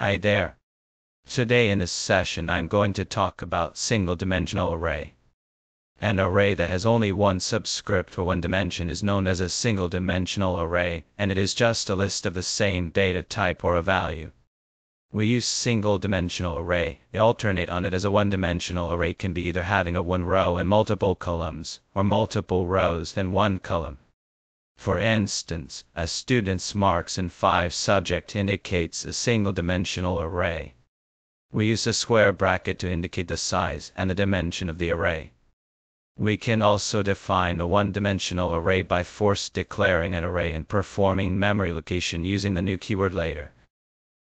Hi there. Today in this session I'm going to talk about single-dimensional array. An array that has only one subscript or one dimension is known as a single-dimensional array, and it is just a list of the same data type or a value. We use single-dimensional array. The alternate on it as a one-dimensional array can be either having a one row and multiple columns, or multiple rows and one column. For instance, a student's marks in 5 subject indicates a single-dimensional array. We use a square bracket to indicate the size and the dimension of the array. We can also define a one-dimensional array by first declaring an array and performing memory location using the new keyword later.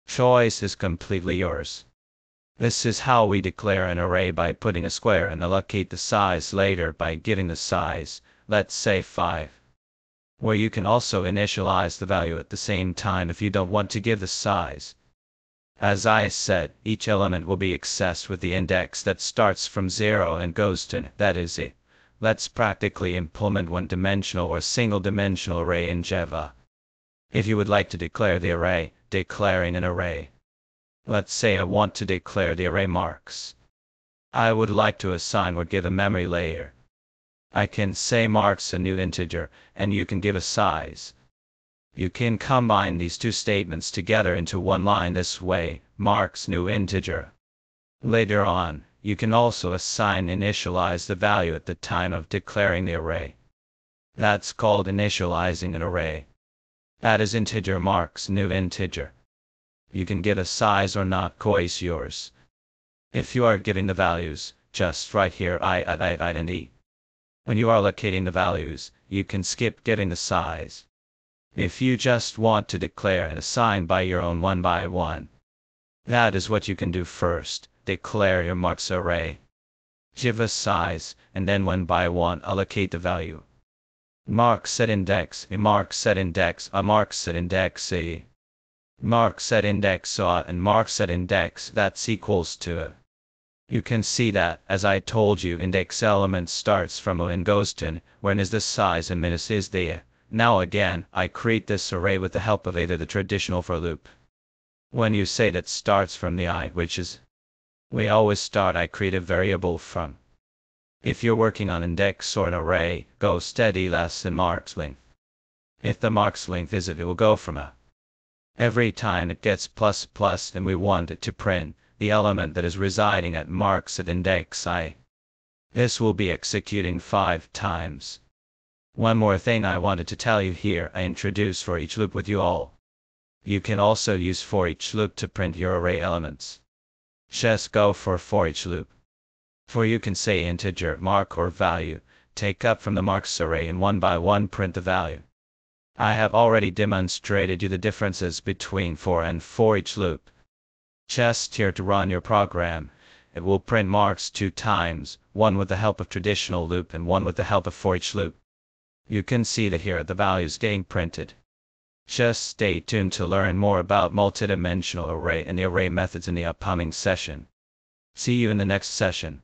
Choice is completely yours. This is how we declare an array by putting a square and allocate the size later by giving the size, let's say 5. Where you can also initialize the value at the same time if you don't want to give the size. As I said, each element will be accessed with the index that starts from 0 and goes to n, that is it. Let's practically implement one-dimensional or single-dimensional array in Java. If you would like to declare the array, declaring an array. Let's say I want to declare the array marks. I would like to assign or give a memory layer. I can say marks a new integer, and you can give a size. You can combine these two statements together into one line this way, marks new integer. Later on, you can also assign initialize the value at the time of declaring the array. That's called initializing an array. That is integer marks new integer. You can give a size or not, choice yours. If you are giving the values, just write here I and e. When you are allocating the values, you can skip giving the size. If you just want to declare and assign by your own one by one, that is what you can do first. Declare your marks array. Give a size, and then one by one allocate the value. Mark set index, a mark set index, a mark set index a. Mark set index a and mark set index that's equals to a. You can see that, as I told you, index element starts from a and goes to n, where n is the size and minus is the a. Now again, I create this array with the help of either the traditional for loop. When you say that starts from the I, which is, we always start I create a variable from. If you're working on index or an array, go steady less than marks length. If the marks length is it will go from a. Every time it gets plus plus and we want it to print the element that is residing at marks at index I. This will be executing 5 times. One more thing I wanted to tell you here, I introduce for each loop with you all. You can also use for each loop to print your array elements. Just go for each loop. For you can say integer mark or value, take up from the marks array and one by one print the value. I have already demonstrated you the differences between for and for each loop. Just here to run your program. It will print marks 2 times, one with the help of traditional loop and one with the help of for each loop. You can see that here the values getting printed. Just stay tuned to learn more about multidimensional array and the array methods in the upcoming session. See you in the next session.